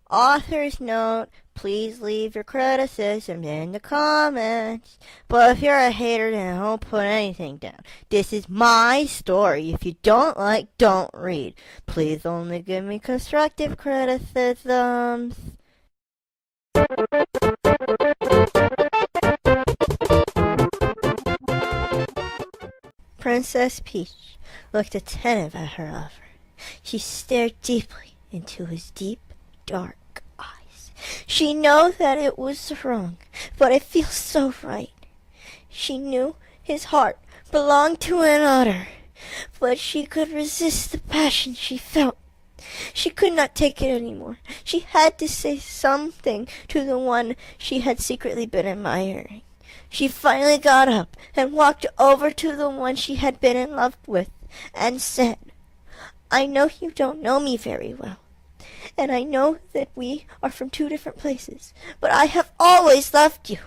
Author's note, please leave your criticism in the comments. But if you're a hater, then don't put anything down. This is my story. If you don't like, don't read. Please only give me constructive criticisms. Princess Peach looked attentive at her lover. She stared deeply into his deep, dark eyes. She knew that it was wrong, but it feels so right. She knew his heart belonged to another, but she could resist the passion she felt. She could not take it anymore. She had to say something to the one she had secretly been admiring. She finally got up and walked over to the one she had been in love with and said, I know you don't know me very well, and I know that we are from two different places, but I have always loved you,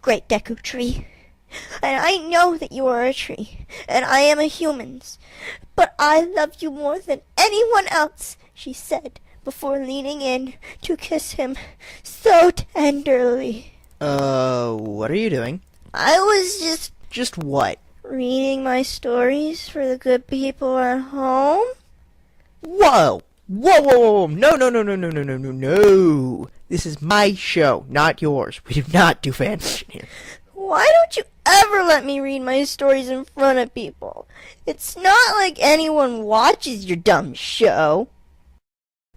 great Deku Tree. And I know that you are a tree, and I am a human, but I love you more than anyone else, she said, before leaning in to kiss him so tenderly. What are you doing? I was Just what? reading my stories for the good people at home. Whoa! Whoa! No! This is my show, not yours. We do not do fanfiction here. Why don't you ever let me read my stories in front of people? It's not like anyone watches your dumb show.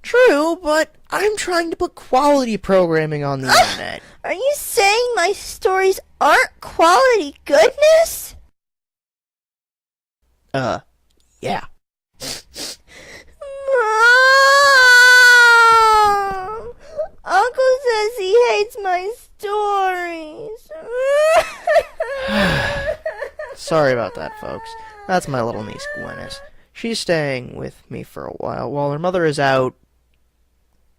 True, but I'm trying to put quality programming on the internet. Are you saying my stories aren't quality goodness? Yeah. Mom! Uncle says he hates my stories. Sorry about that, folks. That's my little niece, Gwennis. She's staying with me for a while her mother is out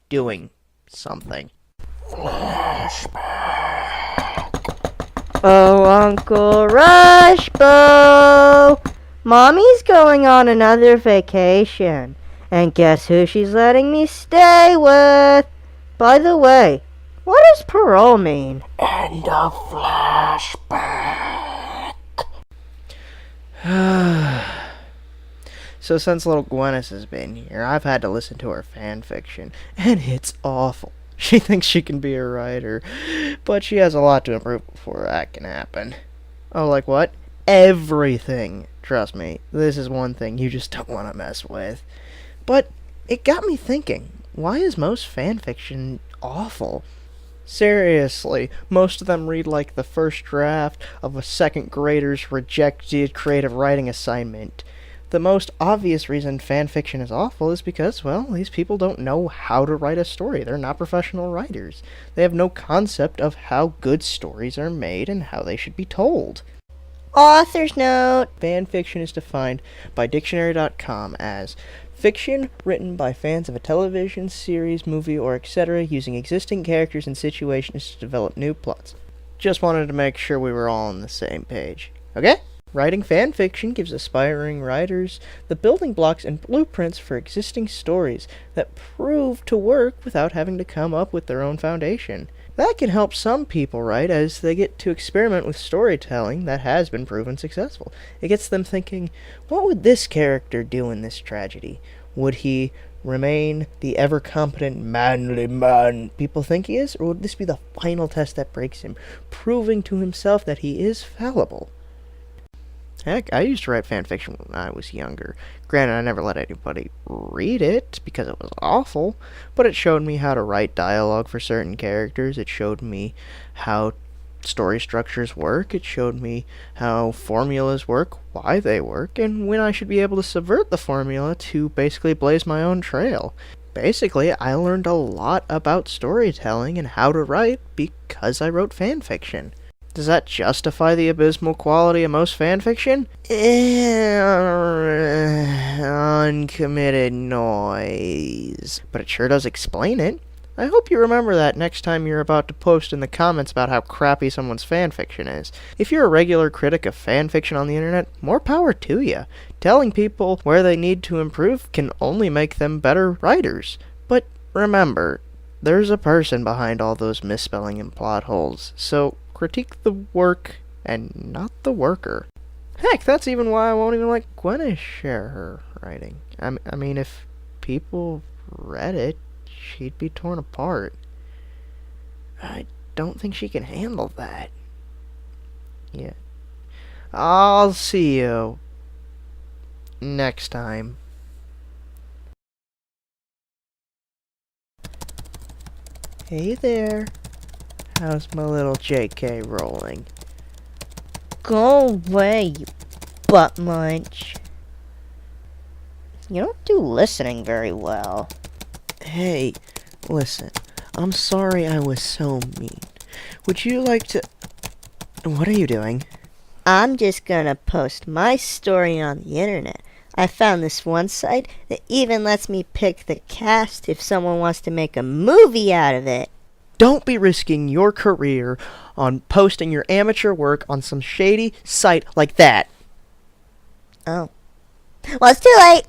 doing something. Oh, Uncle Rushbo! Mommy's going on another vacation. And guess who she's letting me stay with? By the way, what does parole mean? End of flashback. So since little Gwennis has been here, I've had to listen to her fan fiction, and it's awful. She thinks she can be a writer, but she has a lot to improve before that can happen. Oh, like what? Everything. Trust me, this is one thing you just don't want to mess with. But it got me thinking, why is most fan fiction awful? Seriously, most of them read like the first draft of a second grader's rejected creative writing assignment. The most obvious reason fan fiction is awful is because, well, these people don't know how to write a story. They're not professional writers. They have no concept of how good stories are made and how they should be told. Author's note. Fan fiction is defined by dictionary.com as fiction written by fans of a television series, movie, or etc. using existing characters and situations to develop new plots. Just wanted to make sure we were all on the same page. Okay? Writing fan fiction gives aspiring writers the building blocks and blueprints for existing stories that prove to work without having to come up with their own foundation. That can help some people write as they get to experiment with storytelling that has been proven successful. It gets them thinking, what would this character do in this tragedy? Would he remain the ever-competent, manly man people think he is? Or would this be the final test that breaks him, proving to himself that he is fallible? Heck, I used to write fan fiction when I was younger. Granted, I never let anybody read it because it was awful, but it showed me how to write dialogue for certain characters. It showed me how story structures work. It showed me how formulas work, why they work, and when I should be able to subvert the formula to basically blaze my own trail. Basically, I learned a lot about storytelling and how to write because I wrote fan fiction. Does that justify the abysmal quality of most fanfiction? Uncommitted noise. But it sure does explain it. I hope you remember that next time you're about to post in the comments about how crappy someone's fanfiction is. If you're a regular critic of fanfiction on the internet, more power to you. Telling people where they need to improve can only make them better writers. But remember, There's a person behind all those misspelling and plot holes, so critique the work and not the worker. Heck, that's even why I won't even let Gwen share her writing. I mean, if people read it, she'd be torn apart. I don't think she can handle that. Yeah. I'll see you next time. Hey there. How's my little JK rolling? Go away, you butt munch. You don't do listening very well. Hey, listen. I'm sorry I was so mean. Would you like to... What are you doing? I'm just gonna post my story on the internet. I found this one site that even lets me pick the cast if someone wants to make a movie out of it. Don't be risking your career on posting your amateur work on some shady site like that. Oh. Well, it's too late.